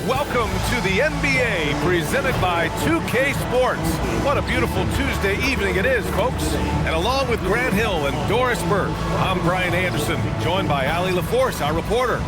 Welcome to the NBA, presented by 2K Sports. What a beautiful Tuesday evening it is, folks. And along with Grant Hill and Doris Burke, I'm Brian Anderson, joined by Allie LaForce, our reporter.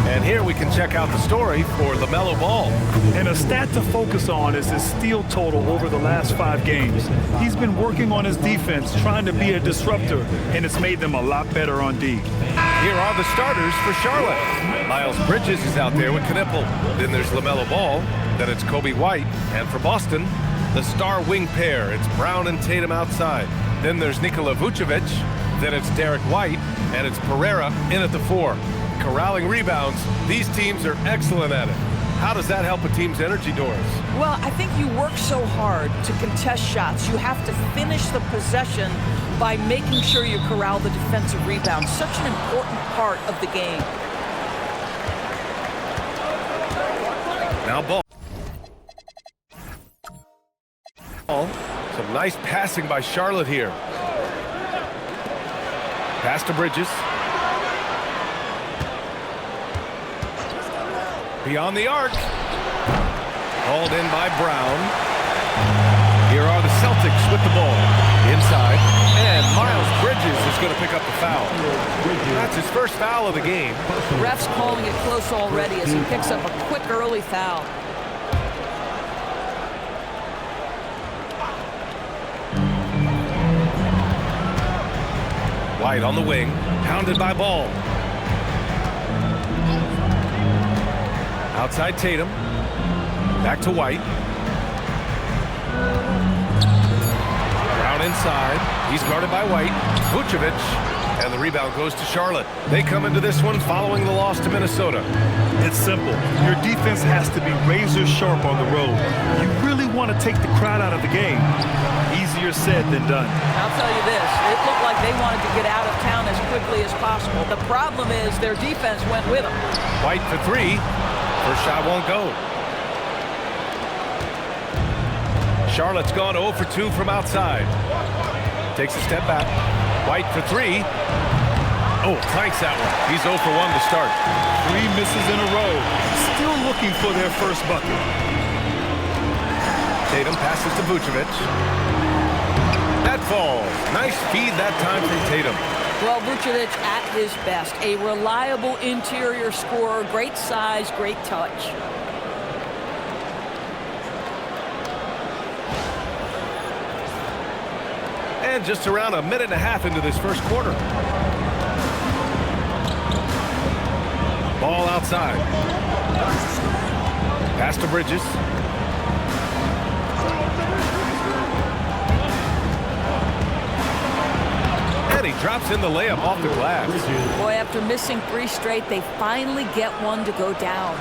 And here we can check out the story for LaMelo Ball. And a stat to focus on is his steal total over the last 5 games. He's been working on his defense, trying to be a disruptor, and it's made them a lot better on D. Here are the starters for Charlotte. Miles Bridges is out there with Knipple. Then there's LaMelo Ball. Then it's Kobe White. And for Boston, the star wing pair. It's Brown and Tatum outside. Then there's Nikola Vucevic. Then it's Derek White. And it's Pereira in at the 4. Corralling rebounds. These teams are excellent at it. How does that help a team's energy, Doris? Well, I think you work so hard to contest shots. You have to finish the possession by making sure you corral the defensive rebound. Such an important part of the game. Now Ball. Some nice passing by Charlotte here. Pass to Bridges. Beyond the arc. Hauled in by Brown. Here are the Celtics with the ball. Inside. And Miles Bridges is going to pick up the foul. That's his first foul of the game. The ref's calling it close already as he picks up a quick early foul. White on the wing. Pounded by Ball. Outside Tatum. Back to White. Brown inside. He's guarded by White. Vucevic. And the rebound goes to Charlotte. They come into this one following the loss to Minnesota. It's simple. Your defense has to be razor sharp on the road. You really want to take the crowd out of the game. Easier said than done. I'll tell you this, it looked like they wanted to get out of town as quickly as possible. The problem is their defense went with them. White for 3. First shot won't go. Charlotte's gone 0 for 2 from outside. Takes a step back. White for 3. Oh, clanks that one. He's 0 for 1 to start. 3 misses in a row. Still looking for their first bucket. Tatum passes to Vucevic. That falls. Nice feed that time from Tatum. Well, Vucevic at his best. A reliable interior scorer. Great size, great touch. And just around a minute and a half into this first quarter. Ball outside. Pass to Bridges. And he drops in the layup off the glass. Boy, after missing 3 straight, they finally get one to go down.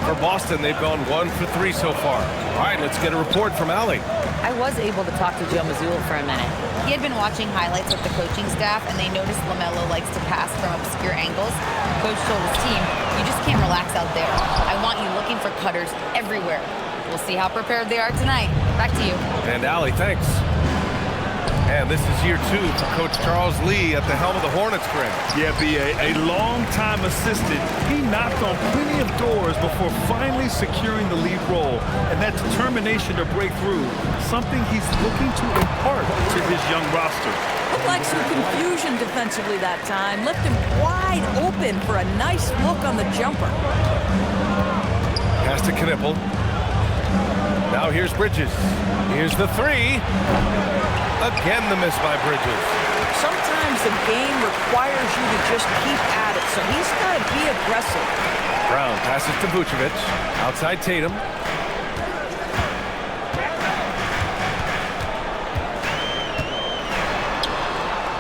For Boston, they've gone 1 for 3 so far. All right, let's get a report from Allie. I was able to talk to Joe Mazzulla for a minute. He had been watching highlights with the coaching staff, and they noticed LaMelo likes to pass from obscure angles. Coach told his team, you just can't relax out there. I want you looking for cutters everywhere. We'll see how prepared they are tonight. Back to you. And Allie, thanks. And this is year 2 for Coach Charles Lee at the helm of the Hornets, Grant. Yeah, B.A., a long-time assistant. He knocked on plenty of doors before finally securing the lead role. And that determination to break through, something he's looking to impart to his young roster. Looked like some confusion defensively that time. Left him wide open for a nice look on the jumper. Pass to Knipple. Now here's Bridges. Here's the 3. Again, the miss by Bridges. Sometimes the game requires you to just keep at it, so he's got to be aggressive. Brown passes to Vucevic. Outside Tatum.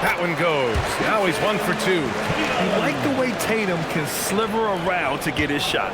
That one goes. Now he's 1 for 2. I like the way Tatum can sliver around to get his shot.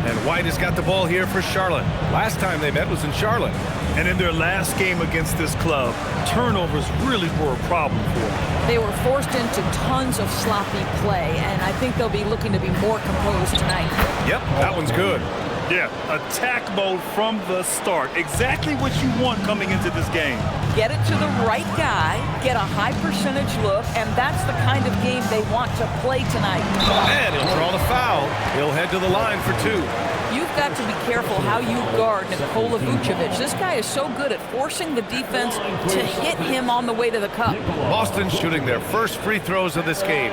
And White has got the ball here for Charlotte. Last time they met was in Charlotte. And in their last game against this club, turnovers really were a problem for them. They were forced into tons of sloppy play, and I think they'll be looking to be more composed tonight. Yep, that one's good. Yeah, attack mode from the start. Exactly what you want coming into this game. Get it to the right guy, get a high percentage look, and that's the kind of game they want to play tonight. And he'll draw the foul. He'll head to the line for 2. You've got to be careful how you guard Nikola Vucevic. This guy is so good at forcing the defense to hit him on the way to the cup. Boston shooting their first free throws of this game.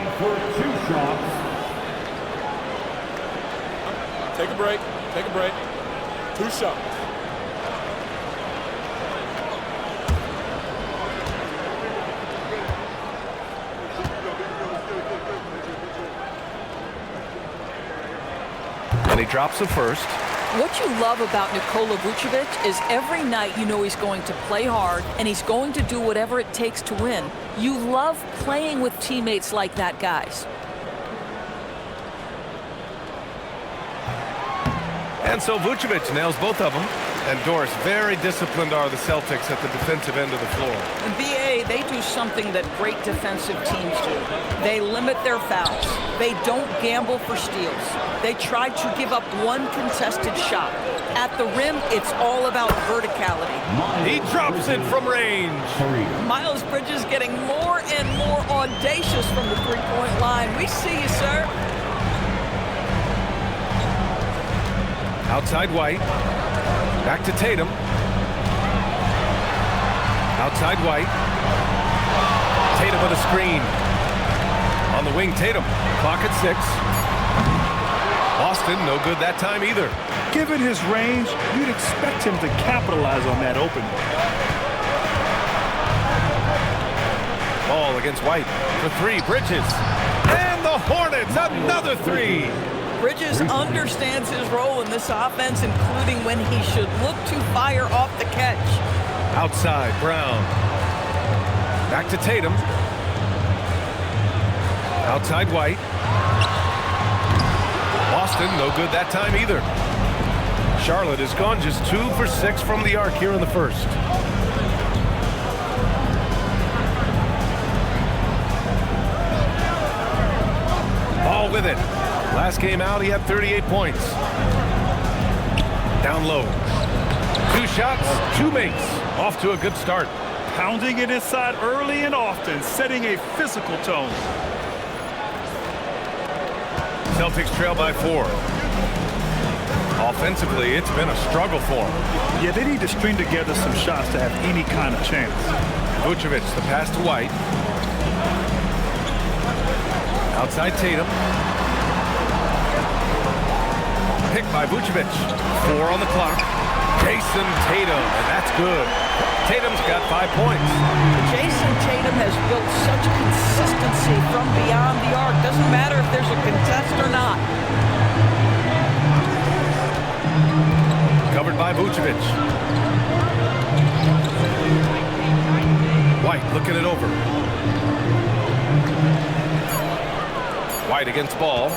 Take a break. Take a break. 2 shots. And he drops the first. What you love about Nikola Vucevic is every night you know he's going to play hard and he's going to do whatever it takes to win. You love playing with teammates like that, guys. And so Vucevic nails both of them. And Doris, very disciplined are the Celtics at the defensive end of the floor. In BA, they do something that great defensive teams do. They limit their fouls. They don't gamble for steals. They try to give up one contested shot. At the rim, it's all about verticality. He drops it from range. Miles Bridges getting more and more audacious from the three-point line. We see you, sir. Outside White. Back to Tatum. Outside White. Tatum with a screen. On the wing, Tatum. Clock at 6. Boston, no good that time either. Given his range, you'd expect him to capitalize on that opening. Ball against White for 3. Bridges. And the Hornets, another 3. Bridges understands his role in this offense, including when he should look to fire off the catch. Outside, Brown. Back to Tatum. Outside White. Boston, no good that time either. Charlotte has gone just 2 for 6 from the arc here in the first. Ball with it. Last game out, he had 38 points. Down low. 2 shots, 2 makes. Off to a good start. Pounding it inside early and often, setting a physical tone. Celtics trail by 4. Offensively, it's been a struggle for them. Yeah, they need to string together some shots to have any kind of chance. Vucevic, the pass to White. Outside Tatum. Picked by Vucevic. 4 on the clock. Jason Tatum, and that's good. Tatum's got 5 points. Jason Tatum has built such consistency from beyond the arc. Doesn't matter if there's a contest or not. Covered by Vucevic. White looking it over. White against ball.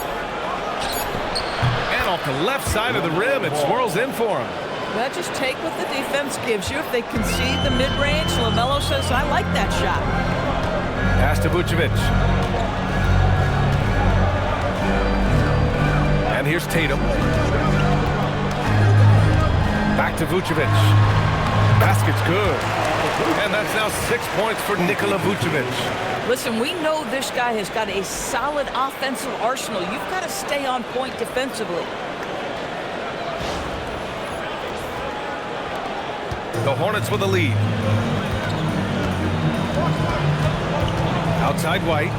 And off the left side of the rim, it swirls in for him. Well, just take what the defense gives you. If they concede the mid-range, LaMelo says, I like that shot. Pass to Vucevic. And here's Tatum. Back to Vucevic. Basket's good. And that's now 6 points for Nikola Vucevic. Listen, we know this guy has got a solid offensive arsenal. You've got to stay on point defensively. The Hornets with a lead. Outside White.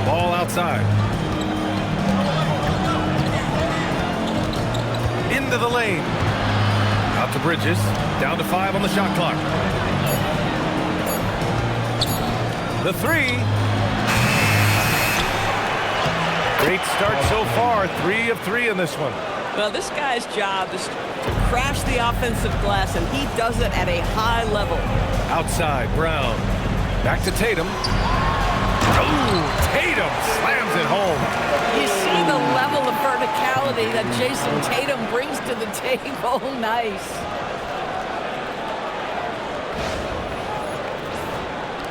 Ball outside. Into the lane. Out to Bridges. Down to 5 on the shot clock. The 3. Great start so far. 3 of 3 in this one. Well, this guy's job is to crash the offensive glass, and he does it at a high level. Outside, Brown. Back to Tatum. Oh, Tatum slams it home. You see the level of verticality that Jason Tatum brings to the table. Nice.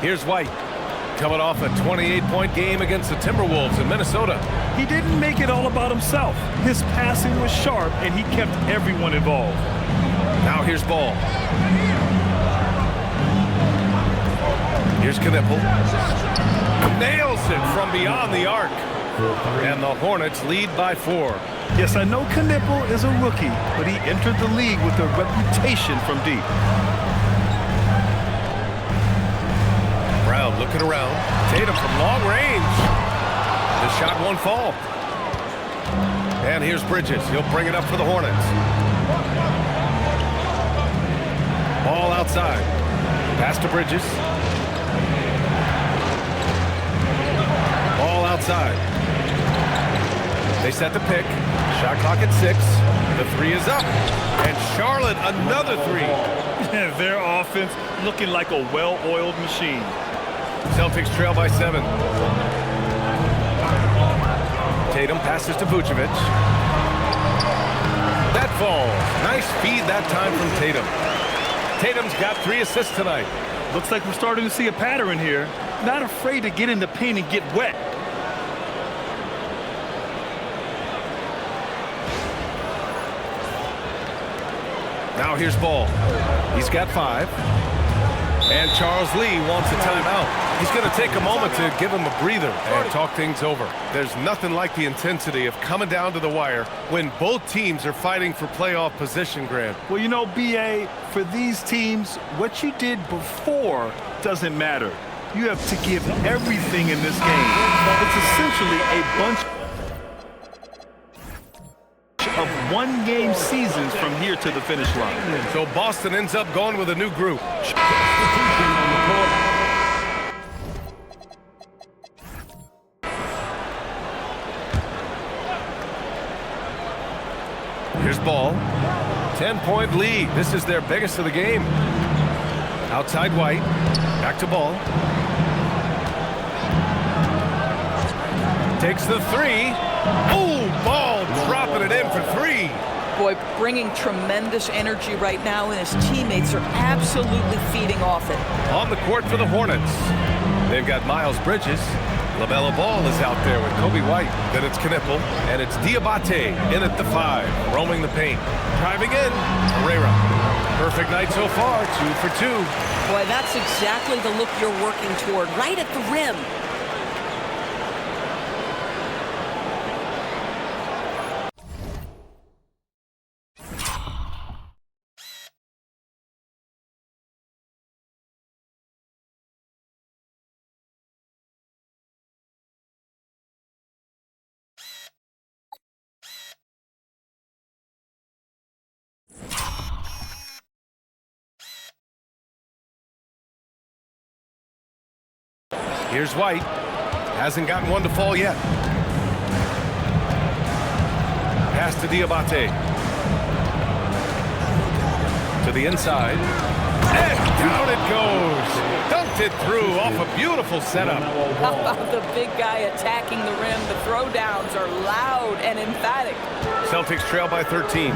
Here's White. Coming off a 28-point game against the Timberwolves in Minnesota. He didn't make it all about himself. His passing was sharp, and he kept everyone involved. Now here's Ball. Here's Knipple. Nails it from beyond the arc. And the Hornets lead by 4. Yes, I know Knipple is a rookie, but he entered the league with a reputation from deep. Brown looking around. Tatum from long range. The shot won't fall. And here's Bridges. He'll bring it up for the Hornets. Ball outside. Pass to Bridges. Ball outside. They set the pick. Shot clock at 6. The 3 is up. And Charlotte, another 3. Their offense looking like a well-oiled machine. Celtics trail by 7. Tatum passes to Vucevic. That falls. Nice feed that time from Tatum. Tatum's got 3 assists tonight. Looks like we're starting to see a pattern here. Not afraid to get in the paint and get wet. Now here's Ball. He's got 5. And Charles Lee wants a timeout. He's going to take a moment to give him a breather and talk things over. There's nothing like the intensity of coming down to the wire when both teams are fighting for playoff position, Grant. Well, you know, B.A., for these teams, what you did before doesn't matter. You have to give everything in this game. It's essentially a bunch of one-game seasons from here to the finish line. So Boston ends up going with a new group. Here's Ball. 10-point lead. This is their biggest of the game. Outside White. Back to Ball. Takes the 3. Ooh, Ball dropping it in for 3. Boy, bringing tremendous energy right now, and his teammates are absolutely feeding off it. On the court for the Hornets. They've got Miles Bridges. LaMelo Ball is out there with Coby White. Then it's Knipple, and it's Diabate in at the 5, roaming the paint. Driving in, Pereira. Perfect night so far, 2 for 2. Boy, that's exactly the look you're working toward, right at the rim. Here's White. Hasn't gotten one to fall yet. Pass to Diabate. To the inside. And down it goes. Dunked it through off a beautiful setup. How about the big guy attacking the rim? The throwdowns are loud and emphatic. Celtics trail by 13.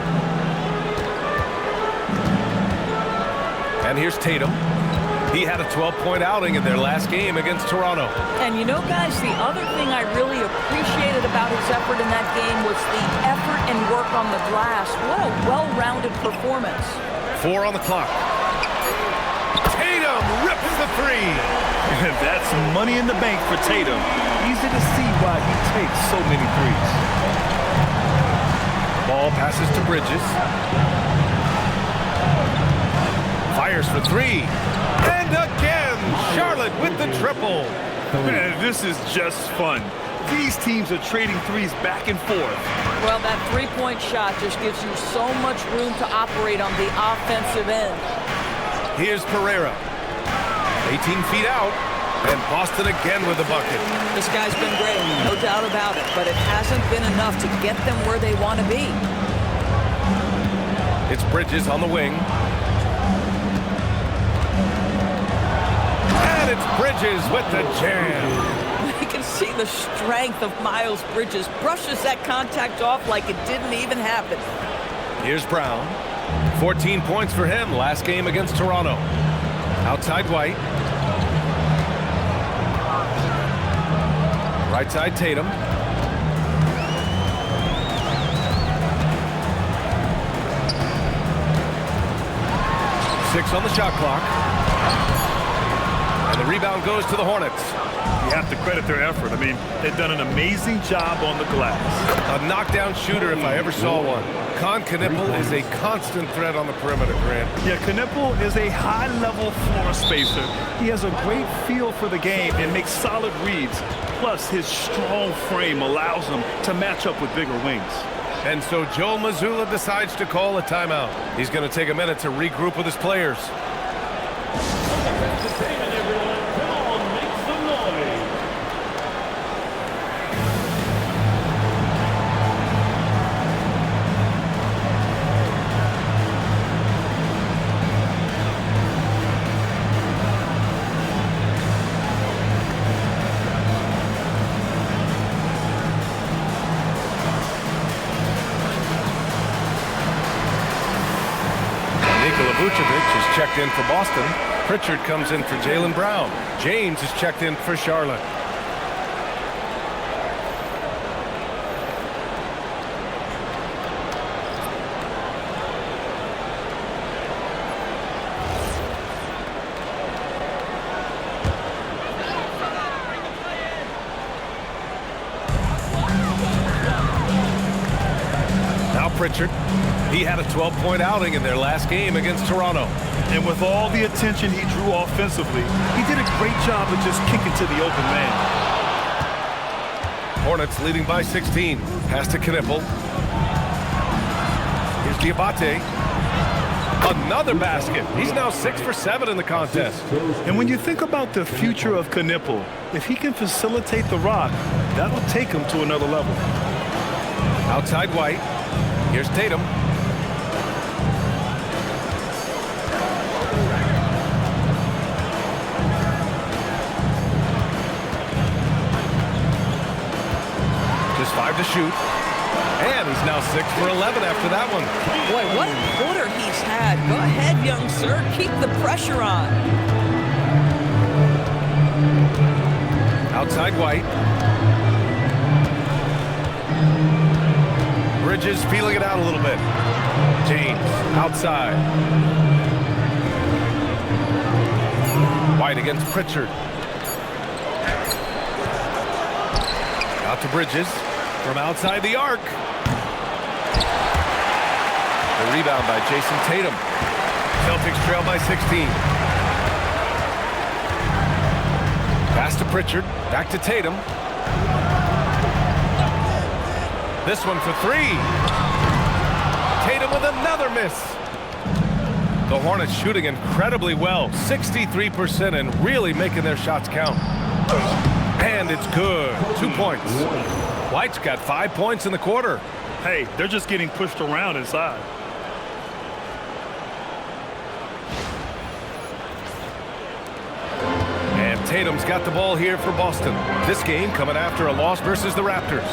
And here's Tatum. He had a 12-point outing in their last game against Toronto. And you know, guys, the other thing I really appreciated about his effort in that game was the effort and work on the glass. What a well-rounded performance. 4 on the clock. Tatum rips the 3. That's money in the bank for Tatum. Easy to see why he takes so many threes. Ball passes to Bridges. Fires for 3. And again, Charlotte with the triple. This is just fun. These teams are trading threes back and forth. Well, that three-point shot just gives you so much room to operate on the offensive end. Here's Pereira. 18 feet out. And Boston again with the bucket. This guy's been great, no doubt about it, but it hasn't been enough to get them where they want to be. It's Bridges on the wing. And it's Bridges with the jam. You can see the strength of Miles Bridges. Brushes that contact off like it didn't even happen. Here's Brown. 14 points for him last game against Toronto. Outside White. Right side Tatum. 6 on the shot clock. And the rebound goes to the Hornets. You have to credit their effort. I mean, they've done an amazing job on the glass. A knockdown shooter if I ever saw one. Knippel is a constant threat on the perimeter, Grant. Yeah, Knippel is a high-level floor spacer. He has a great feel for the game and makes solid reads. Plus, his strong frame allows him to match up with bigger wings. And so Joe Mazzulla decides to call a timeout. He's going to take a minute to regroup with his players. Is checked in for Boston. Pritchard comes in for Jaylen Brown. James is checked in for Charlotte. Now Pritchard. He had a 12-point outing in their last game against Toronto. And with all the attention he drew offensively, he did a great job of just kicking to the open man. Hornets leading by 16. Pass to Knippel. Here's Diabate. Another basket. He's now 6 for 7 in the contest. And when you think about the future of Knippel, if he can facilitate the rock, that'll take him to another level. Outside White. Here's Tatum. Just 5 to shoot. And he's now 6 for 11 after that one. Boy, what a quarter he's had. Go ahead, young sir. Keep the pressure on. Outside White. Bridges feeling it out a little bit. James outside. White against Pritchard. Out to Bridges from outside the arc. The rebound by Jason Tatum. Celtics trail by 16. Pass to Pritchard. Back to Tatum. This one for 3. Tatum with another miss. The Hornets shooting incredibly well. 63% and really making their shots count. And it's good. 2 points. White's got 5 points in the quarter. Hey, they're just getting pushed around inside. And Tatum's got the ball here for Boston. This game coming after a loss versus the Raptors.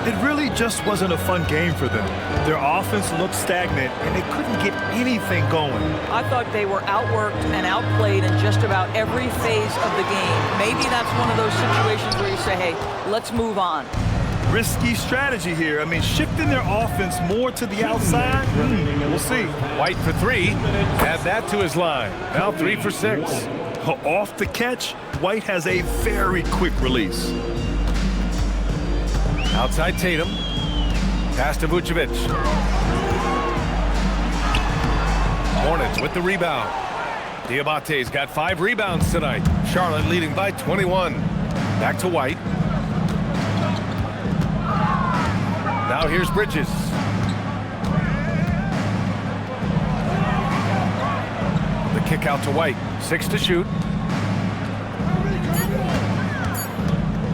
It really just wasn't a fun game for them. Their offense looked stagnant, and they couldn't get anything going. I thought they were outworked and outplayed in just about every phase of the game. Maybe that's one of those situations where you say, hey, let's move on. Risky strategy here. I mean, shifting their offense more to the outside, we'll see. White for 3. Add that to his line. Now 3 for 6. Off the catch, White has a very quick release. Outside Tatum. Pass to Vucevic. Hornets with the rebound. Diabate's got 5 rebounds tonight. Charlotte leading by 21. Back to White. Now here's Bridges. The kick out to White. 6 to shoot.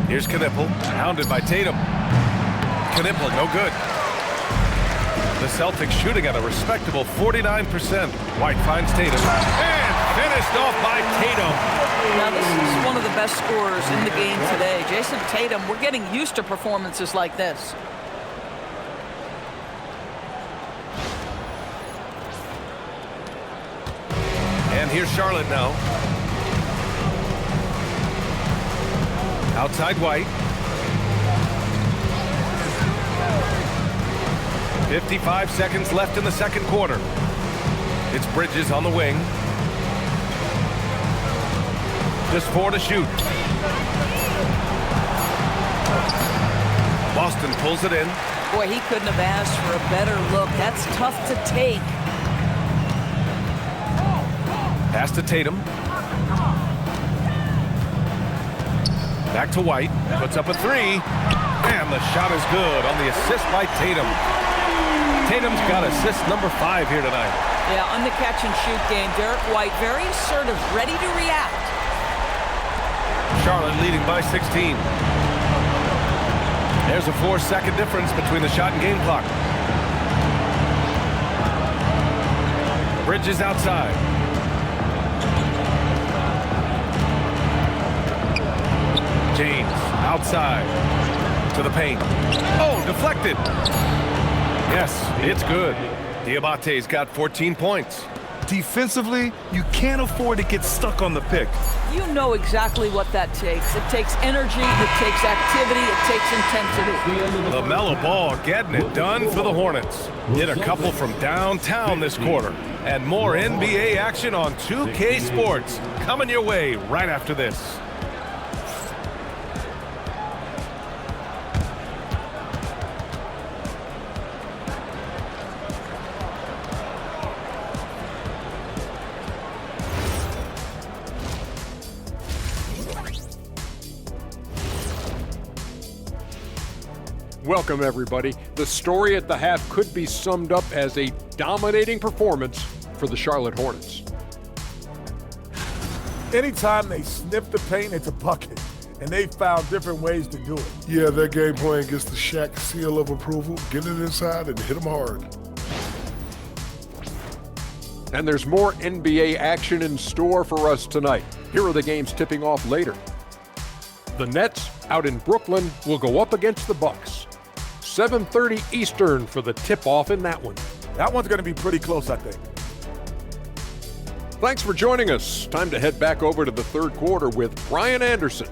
Here's Knippel, hounded by Tatum. Knippel, no good. The Celtics shooting at a respectable 49%. White finds Tatum. And finished off by Tatum. Now, this is one of the best scorers in the game today. Jason Tatum, we're getting used to performances like this. And here's Charlotte now. Outside White. 55 seconds left in the second quarter. It's Bridges on the wing. Just 4 to shoot. Boston pulls it in. Boy, he couldn't have asked for a better look. That's tough to take. Pass to Tatum. Back to White. Puts up a 3. And the shot is good on the assist by Tatum. Tatum's got assist number 5 here tonight. Yeah, on the catch and shoot game, Derek White very assertive, ready to react. Charlotte leading by 16. There's a 4-second difference between the shot and game clock. Bridges outside. James outside to the paint. Oh, deflected. Yes, it's good. Diabate's got 14 points. Defensively, you can't afford to get stuck on the pick. You know exactly what that takes. It takes energy, it takes activity, it takes intensity. LaMelo Ball getting it done for the Hornets. Hit a couple from downtown this quarter. And more NBA action on 2K Sports coming your way right after this. Welcome, everybody. The story at the half could be summed up as a dominating performance for the Charlotte Hornets. Anytime they sniff the paint, it's a bucket, and they found different ways to do it. Yeah, their game plan gets the Shaq seal of approval. Get it inside and hit them hard. And there's more NBA action in store for us tonight. Here are the games tipping off later. The Nets out in Brooklyn will go up against the Bucks. 7:30 Eastern for the tip-off in that one. That one's going to be pretty close, I think. Thanks for joining us. Time to head back over to the third quarter with Brian Anderson.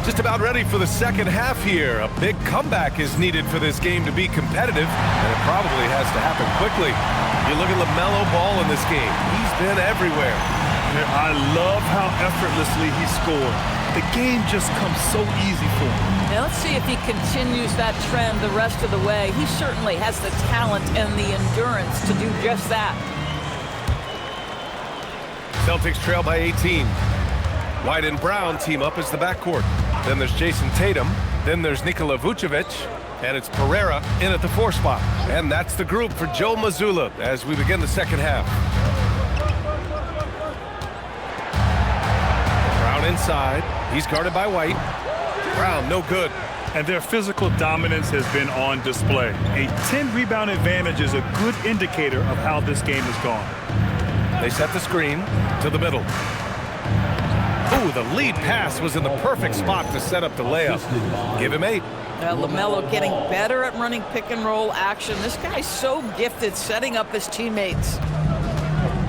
Just about ready for the second half here. A big comeback is needed for this game to be competitive, and it probably has to happen quickly. You look at LaMelo Ball in this game. He's been everywhere. I love how effortlessly he scored. The game just comes so easy for him. Now let's see if he continues that trend the rest of the way. He certainly has the talent and the endurance to do just that. Celtics trail by 18. White and Brown team up as the backcourt. Then there's Jason Tatum. Then there's Nikola Vucevic. And it's Pereira in at the 4 spot. And that's the group for Joe Mazzulla as we begin the second half. Brown inside. He's guarded by White. Brown, no good. And their physical dominance has been on display. A 10-rebound advantage is a good indicator of how this game has gone. They set the screen to the middle. Ooh, the lead pass was in the perfect spot to set up the layup. Give him 8. LaMelo getting better at running pick and roll action. This guy's so gifted setting up his teammates.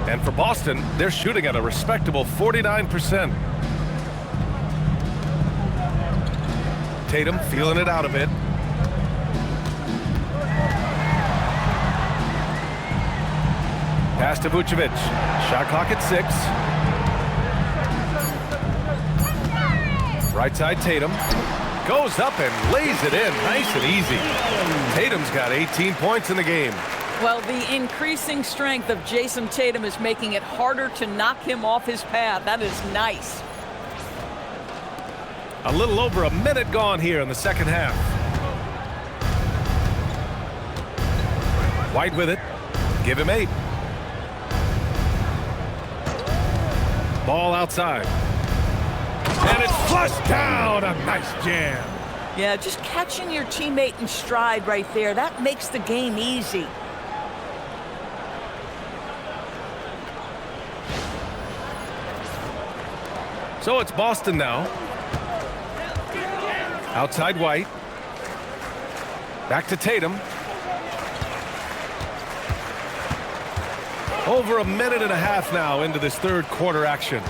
And for Boston, they're shooting at a respectable 49%. Tatum feeling it out a bit. Pass to Vucevic. Shot clock at 6. Right side Tatum. Goes up and lays it in nice and easy. Tatum's got 18 points in the game. Well, the increasing strength of Jason Tatum is making it harder to knock him off his path. That is nice. A little over a minute gone here in the second half. White with it. Give him 8. Ball outside. And it's flushed down. A nice jam. Yeah, just catching your teammate in stride right there. That makes the game easy. So it's Boston now. Outside White. Back to Tatum. Over a minute and a half now into this third quarter action.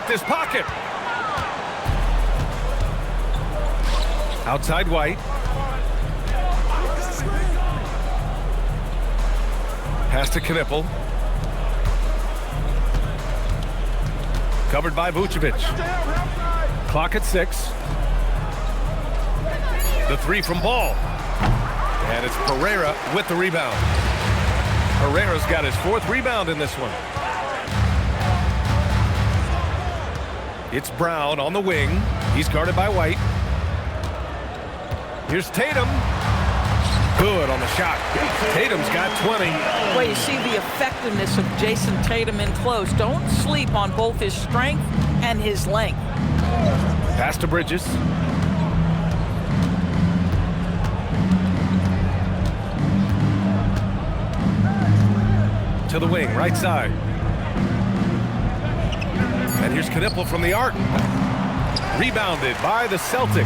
left his pocket. Outside White. Pass to Knippel. Covered by Vucevic. Clock at 6. The three from Ball. And it's Pereira with the rebound. Pereira's got his 4th rebound in this one. It's Brown on the wing. He's guarded by White. Here's Tatum. Good on the shot. Tatum's got 20. Well, you see the effectiveness of Jason Tatum in close. Don't sleep on both his strength and his length. Pass to Bridges. To the wing, right side. And here's Knippel from the arc. Rebounded by the Celtics.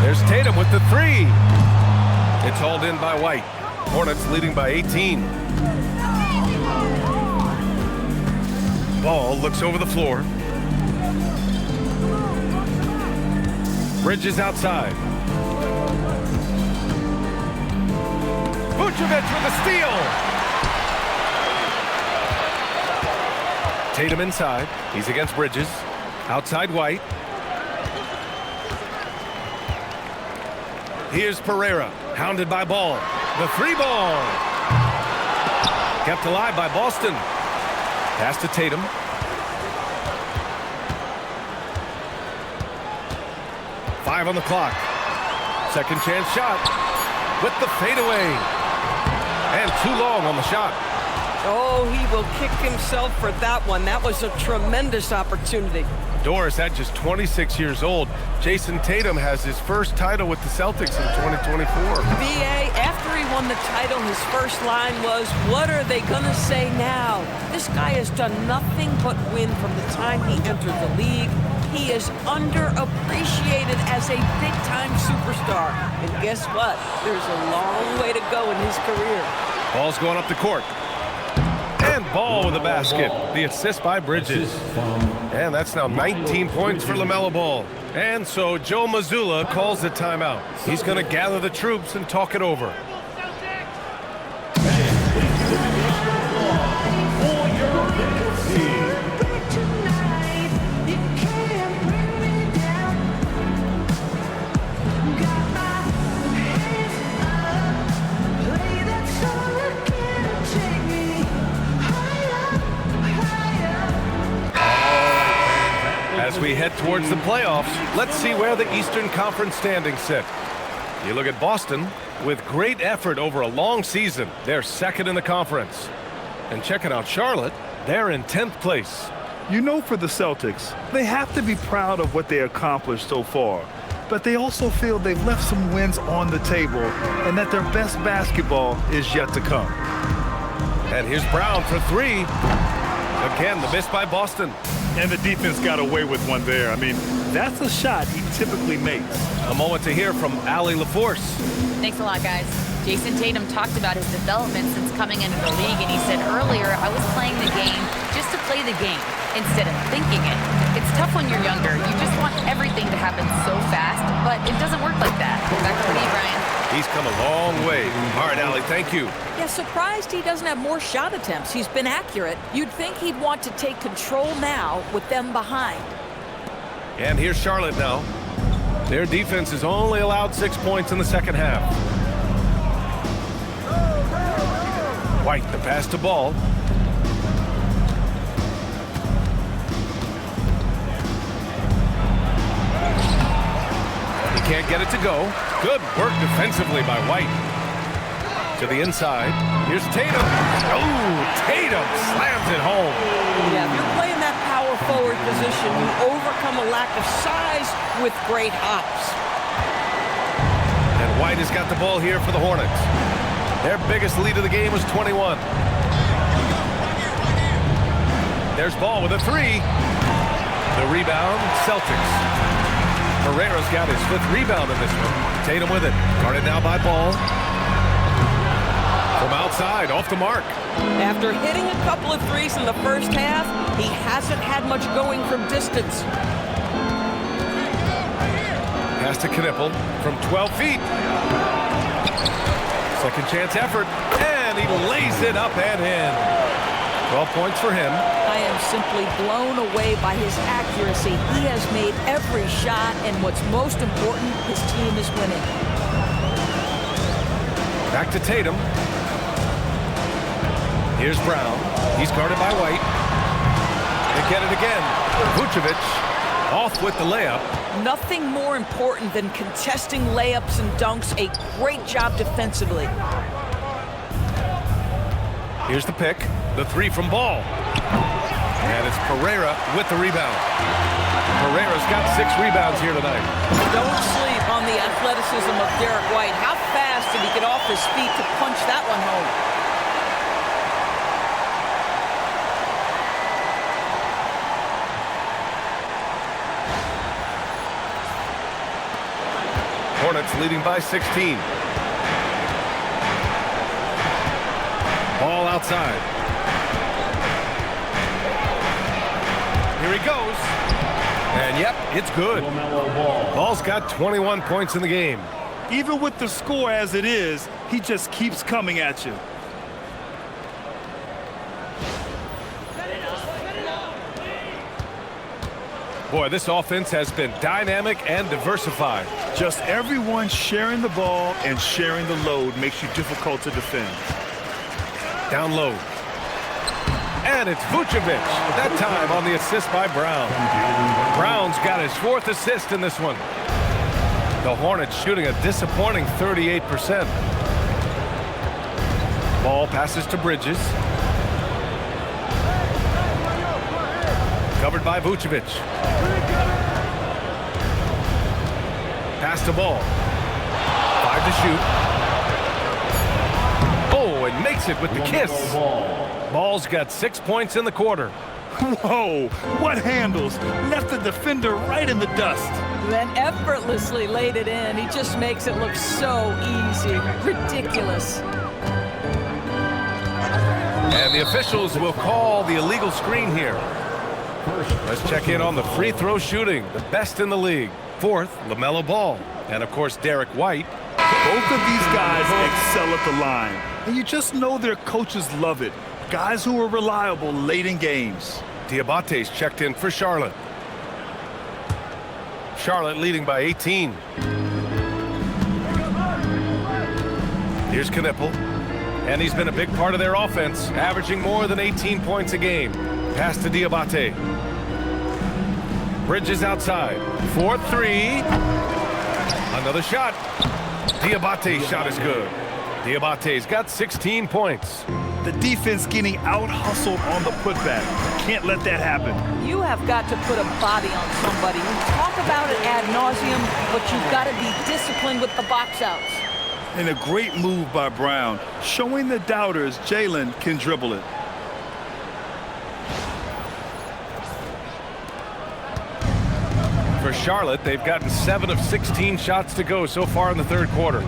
There's Tatum with the 3. It's hauled in by White. Hornets leading by 18. Ball looks over the floor. Bridges outside. Vucevic with a steal. Tatum inside. He's against Bridges. Outside White. Here's Pereira, hounded by Ball. The 3 ball. Kept alive by Boston. Pass to Tatum. Five on the clock. Second chance shot with the fadeaway. And too long on the shot. Oh, he will kick himself for that one. That was a tremendous opportunity. Doris, at just 26 years old, Jason Tatum has his first title with the Celtics in 2024. VA, after he won the title, his first line was, "What are they gonna say now?" This guy has done nothing but win from the time he entered the league. He is underappreciated as a big-time superstar. And guess what? There's a long way to go in his career. Ball's going up the court. And Ball with the basket. The assist by Bridges. And that's now 19 points for LaMelo Ball. And so Joe Mazzulla calls the timeout. He's going to gather the troops and talk it over. As we head towards the playoffs, let's see where the Eastern Conference standings sit. You look at Boston, with great effort over a long season, they're second in the conference. And checking out Charlotte, they're in 10th place. You know, for the Celtics, they have to be proud of what they accomplished so far. But they also feel they've left some wins on the table and that their best basketball is yet to come. And here's Brown for 3. Again, the miss by Boston. And the defense got away with one there. I mean, that's a shot he typically makes. A moment to hear from Allie LaForce. Thanks a lot, guys. Jason Tatum talked about his development since coming into the league, and he said earlier, I was playing the game just to play the game instead of thinking it. It's tough when you're younger. You just want everything to happen so fast, but it doesn't work like that. Back to me, Brian. He's come a long way. All right, Allie, thank you. Yeah, surprised he doesn't have more shot attempts. He's been accurate. You'd think he'd want to take control now with them behind. And here's Charlotte now. Their defense has only allowed 6 points in the second half. White, the pass to Ball. He can't get it to go. Good work defensively by White. To the inside. Here's Tatum. Oh, Tatum slams it home. Yeah, if you're playing that power forward position, you overcome a lack of size with great hops. And White has got the ball here for the Hornets. Their biggest lead of the game was 21. There's Ball with a 3. The rebound, Celtics. Pereira's got his 5th rebound in this one. Tatum with it. Guarded now by Ball. From outside. outside, off the mark. After hitting a couple of threes in the first half, he hasn't had much going from distance. Pass to Knipple from 12 feet. Second chance effort, and he lays it up and in. 12 points for him. I am simply blown away by his accuracy. He has made every shot, and what's most important, his team is winning. Back to Tatum. Here's Brown. He's guarded by White. They get it again. Vucevic off with the layup. Nothing more important than contesting layups and dunks. A great job defensively. Here's the pick. The three from Ball. And it's Pereira with the rebound. Pereira's got 6 rebounds here tonight. Don't sleep on the athleticism of Derek White. How fast did he get off his feet to punch that one home? Hornets leading by 16. Ball outside. Here he goes. And yep, it's good. Ball's got 21 points in the game. Even with the score as it is, he just keeps coming at you. Boy, this offense has been dynamic and diversified. Just everyone sharing the ball and sharing the load makes you difficult to defend. Down low. And it's Vucevic, that time on the assist by Brown. Brown's got his 4th assist in this one. The Hornets shooting a disappointing 38%. Ball passes to Bridges. Covered by Vucevic. Pass to Ball. 5 to shoot. Oh, and makes it with the kiss. Ball's got 6 points in the quarter. Whoa, what handles? Left the defender right in the dust. Then effortlessly laid it in. He just makes it look so easy. Ridiculous. And the officials will call the illegal screen here. Let's check in on the free throw shooting, the best in the league. 4th, LaMelo Ball. And of course, Derek White. Both of these guys excel at the line. And you just know their coaches love it. Guys who are reliable late in games. Diabate's checked in for Charlotte. Charlotte leading by 18. Here's Knipple. And he's been a big part of their offense, averaging more than 18 points a game. Pass to Diabate. Bridges outside. 4-3. Another shot. Diabate's shot is good. Diabate's got 16 points. The defense getting out-hustled on the putback. Can't let that happen. You have got to put a body on somebody. We talk about it ad nauseum, but you've got to be disciplined with the box outs. And a great move by Brown, showing the doubters Jalen can dribble it. For Charlotte, they've gotten 7 of 16 shots to go so far in the 3rd quarter.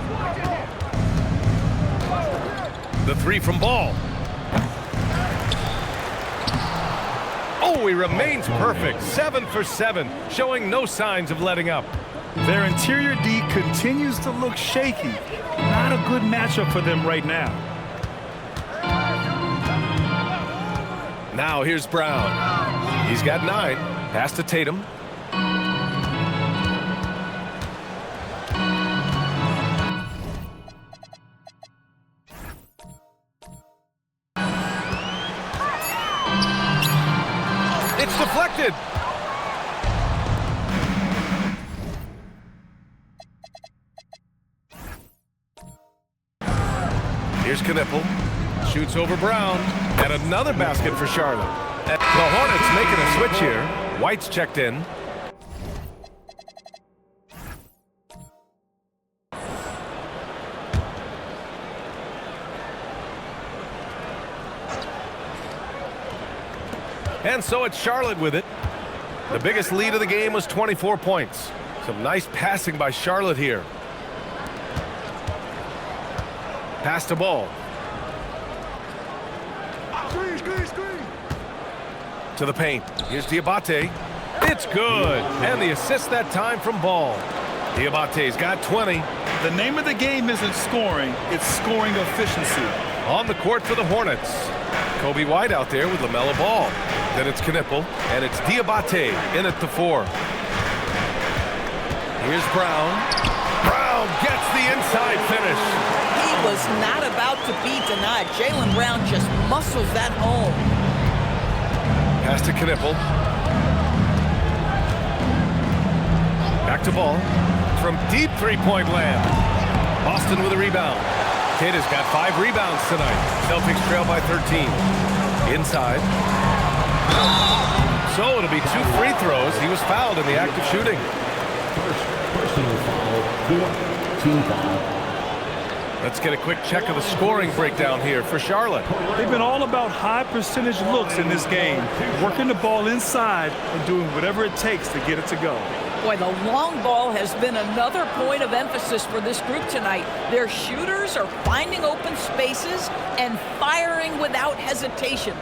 The three from Ball. Oh, he remains perfect. 7 for 7, showing no signs of letting up. Their interior D continues to look shaky. Not a good matchup for them right now. Now here's Brown. He's got 9. Pass to Tatum. It's deflected. Here's Knipple. Shoots over Brown. And another basket for Charlotte. And the Hornets making a switch here. White's checked in. And so it's Charlotte with it. The biggest lead of the game was 24 points. Some nice passing by Charlotte here. Pass to Ball. To the paint. Here's Diabate. It's good. And the assist that time from Ball. Diabate's got 20. The name of the game isn't scoring, it's scoring efficiency. On the court for the Hornets. Coby White out there with LaMelo Ball. Then it's Knipple, and it's Diabate in at the 4. Here's Brown. Brown gets the inside finish. He was not about to be denied. Jaylen Brown just muscles that home. Pass to Knipple. Back to Ball. From deep three-point land. Boston with a rebound. Tatum's got 5 rebounds tonight. Celtics trail by 13. Inside. So it'll be 2 free throws. He was fouled in the act of shooting. Personal foul, team foul. Let's get a quick check of the scoring breakdown here for Charlotte. They've been all about high percentage looks in this game, working the ball inside and doing whatever it takes to get it to go. Boy, the long ball has been another point of emphasis for this group tonight. Their shooters are finding open spaces and firing without hesitation.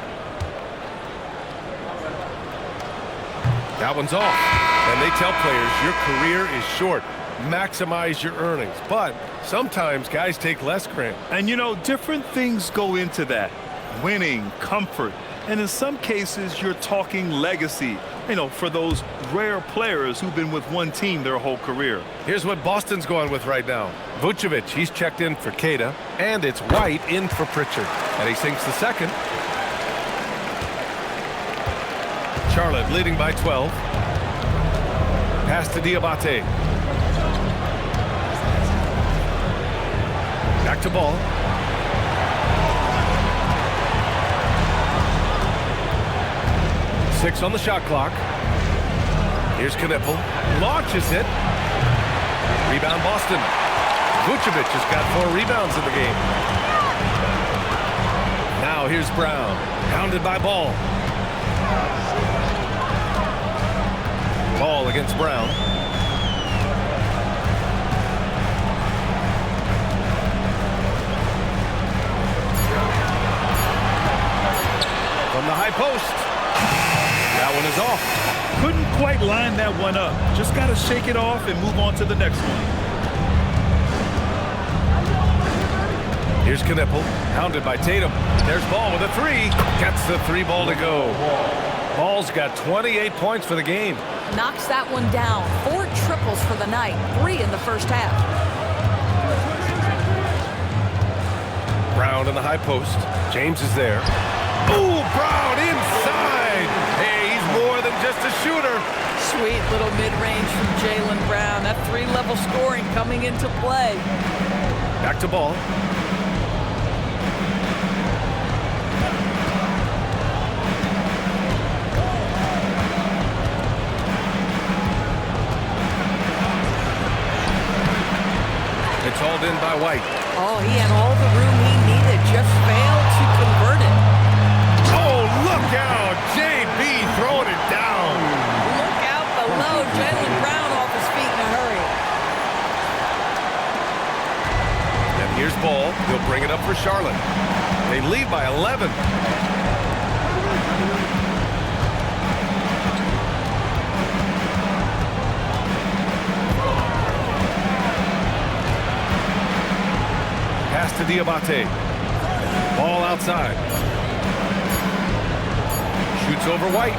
That one's off. And they tell players, your career is short. Maximize your earnings. But sometimes guys take less, Grant. And you know, different things go into that. Winning, comfort, and in some cases, you're talking legacy. You know, for those rare players who've been with one team their whole career. Here's what Boston's going with right now. Vucevic, he's checked in for Queta, and it's White in for Pritchard. And he sinks the second. Charlotte leading by 12. Pass to Diabate. Back to Ball. Six on the shot clock. Here's Knipple. Launches it. Rebound Boston. Vucevic has got 4 rebounds in the game. Now here's Brown. Pounded by Ball. Ball against Brown. From the high post. That one is off. Couldn't quite line that one up. Just got to shake it off and move on to the next one. Here's Knipple, hounded by Tatum. There's Ball with a 3. Gets the 3 ball to go. Ball's got 28 points for the game. Knocks that one down. 4 triples for the night. 3 in the first half. Brown in the high post. James is there. Ooh, Brown inside. Hey, he's more than just a shooter. Sweet little mid-range from Jaylen Brown. That 3-level scoring coming into play. Back to Ball. It's hauled in by White. Oh, he had all the room he needed. Just failed to convert it. Oh, look out. JB throwing it down. Look out below. Jaylen Brown off his feet in a hurry. And here's Ball. He'll bring it up for Charlotte. They lead by 11. Pass to Diabate. Ball outside. Shoots over White.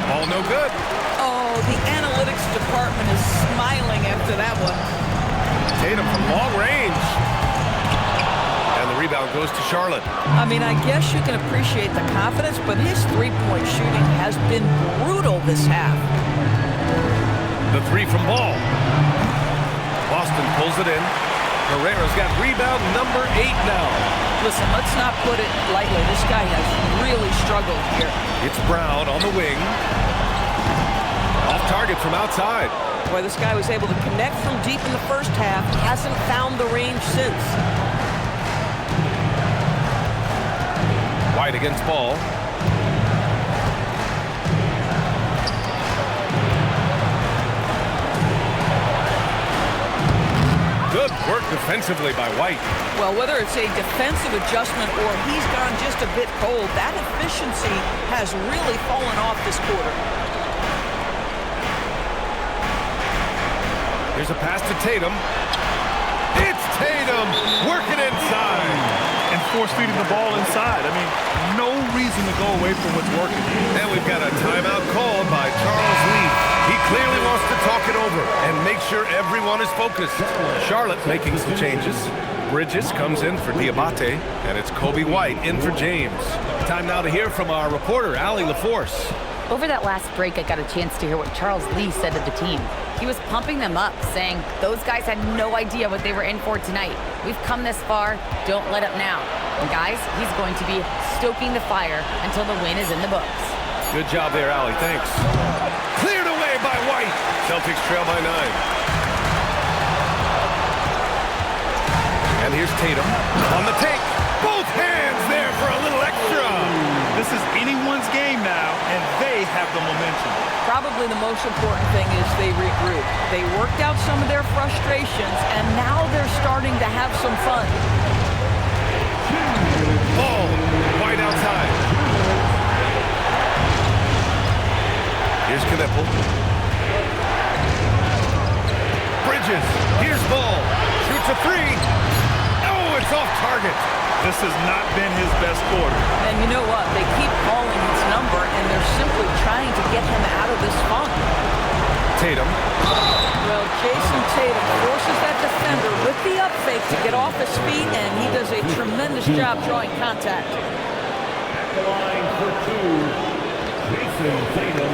Ball no good. Oh, the analytics department is smiling after that one. Tatum from long range. And the rebound goes to Charlotte. I mean, I guess you can appreciate the confidence, but his three-point shooting has been brutal this half. The 3 from Ball. Boston pulls it in. Herrera's got rebound number 8 now. Listen, let's not put it lightly. This guy has really struggled here. It's Brown on the wing. Off target from outside. Boy, this guy was able to connect from deep in the first half. Hasn't found the range since. White against Ball. Good Good work defensively by White. Well, whether it's a defensive adjustment or he's gone just a bit cold, that efficiency has really fallen off this quarter. Here's a pass to Tatum. It's Tatum working inside. And force-feeding the ball inside. I mean, no reason to go away from what's working. And we've got a timeout called by Charles Lee. He clearly wants to talk it over and make sure everyone is focused. Charlotte making some changes. Bridges comes in for Diabate, and it's Kobe White in for James. Time now to hear from our reporter, Allie LaForce. Over that last break, I got a chance to hear what Charles Lee said to the team. He was pumping them up, saying those guys had no idea what they were in for tonight. We've come this far, don't let up now. And guys, he's going to be stoking the fire until the win is in the books. Good job there, Allie, thanks. Cleared away by White. Celtics trail by 9. And here's Tatum on the take. Both hands there for a little extra. This is anyone's game now, and they have the momentum. Probably the most important thing is they regroup. They worked out some of their frustrations, and now they're starting to have some fun. Ball, White outside. Here's Knipple. Bridges, here's Ball. Shoots a 3. Oh, it's off target. This has not been his best quarter. And you know what? They keep calling his number, and they're simply trying to get him out of this funk. Tatum. Well, Jason Tatum forces that defender with the up fake to get off his feet, and he does a tremendous job drawing contact. The line for 2, Jason Tatum.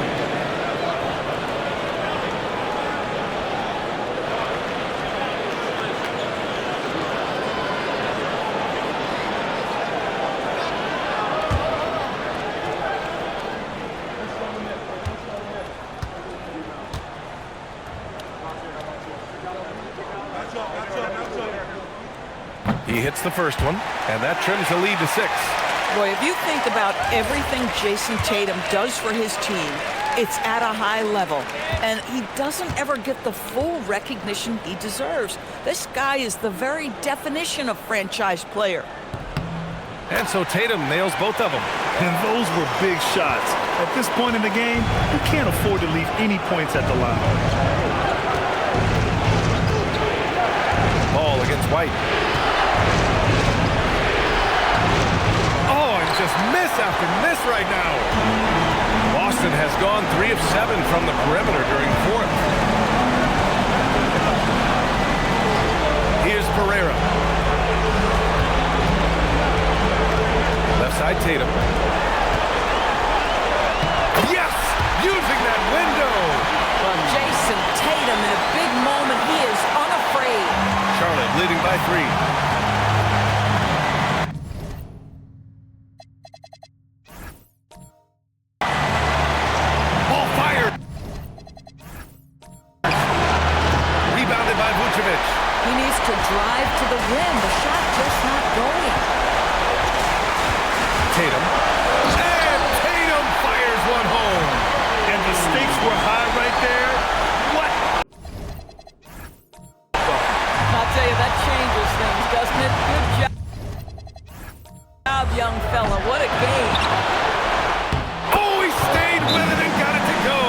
He hits the first one, and that trims the lead to 6. Boy, if you think about everything Jason Tatum does for his team, it's at a high level, and he doesn't ever get the full recognition he deserves. This guy is the very definition of franchise player. And so Tatum nails both of them. And those were big shots. At this point in the game, you can't afford to leave any points at the line. Ball against White. Oh, and just miss after miss right now. Boston has gone 3 of 7 from the perimeter during the 4th. Here's Pereira. Left side Tatum. Yes! Using that window! Well, Jason Tatum in a big moment, he is unafraid. Charlotte leading by 3. Ball fired! Rebounded by Vucevic. He needs to drive to the rim. The shot just not going. Tatum. And Tatum fires one home. And the stakes were high right there. What? I'll tell you, that changes things, doesn't it? Good job, young fella. What a game. Oh, he stayed with it and got it to go.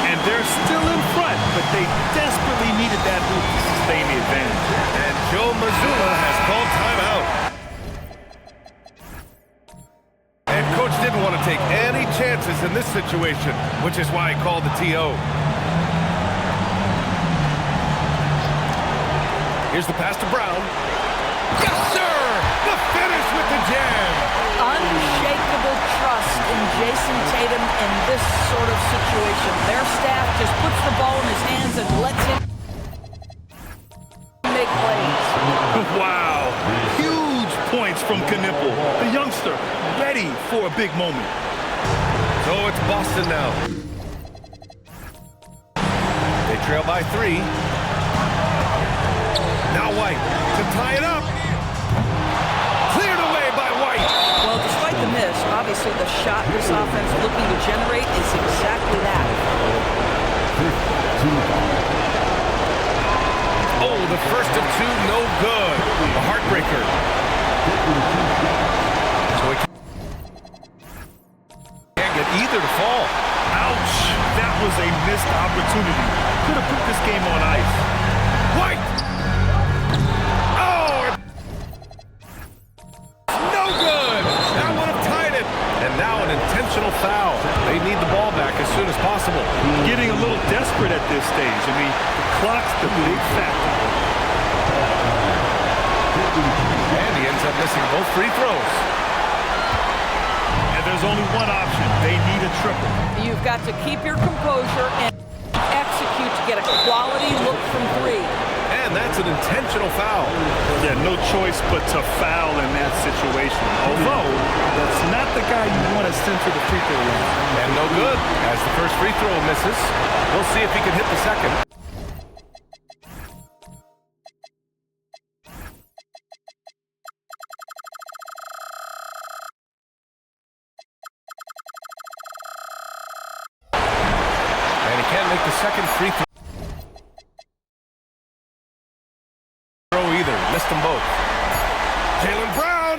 And they're still in front, but they desperately needed that hoop to sustain the advantage. And Joe Mazzulla has called timeout. And coach didn't want to take any chances in this situation, which is why he called the TO. Here's the pass to Brown. Yes, sir! The finish with the jam. Unshakable trust in Jason Tatum in this sort of situation. Their staff just puts the ball in his hands and lets him make plays. Wow. Huge points from Knipple. The youngster ready for a big moment. So it's Boston now. They trail by 3. Now White to tie it up. Cleared away by White. Well, despite the miss, obviously the shot this offense looking to generate is exactly that. Oh, the first of two, no good. A heartbreaker. So he can't get either to fall. Ouch! That was a missed opportunity. Could have put this game on ice. White! Oh! No good! That would have tied it. And now an intentional foul. They need the ball back as soon as possible. Getting a little desperate at this stage. I mean, the clock's the big factor. And he ends up missing both free throws. And there's only one option. They need a triple. You've got to keep your composure and execute to get a quality look from three. And that's an intentional foul. Yeah, no choice but to foul in that situation. Although, that's not the guy you want to send to the free throw line. And no good, as the first free throw misses. We'll see if he can hit the second. And he can't make the second free throw either. Missed them both. Jaylen Brown!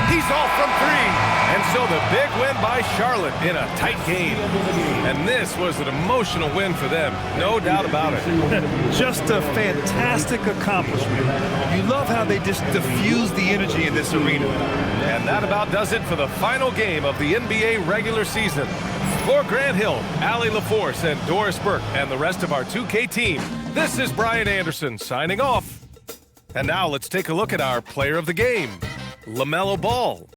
He's off from three. And so the big win by Charlotte in a tight game. And this was an emotional win for them. No doubt about it. Just a fantastic accomplishment. You love how they just diffuse the energy in this arena. And that about does it for the final game of the NBA regular season. For Grant Hill, Allie LaForce, and Doris Burke, and the rest of our 2K team, this is Brian Anderson signing off. And now let's take a look at our player of the game, LaMelo Ball.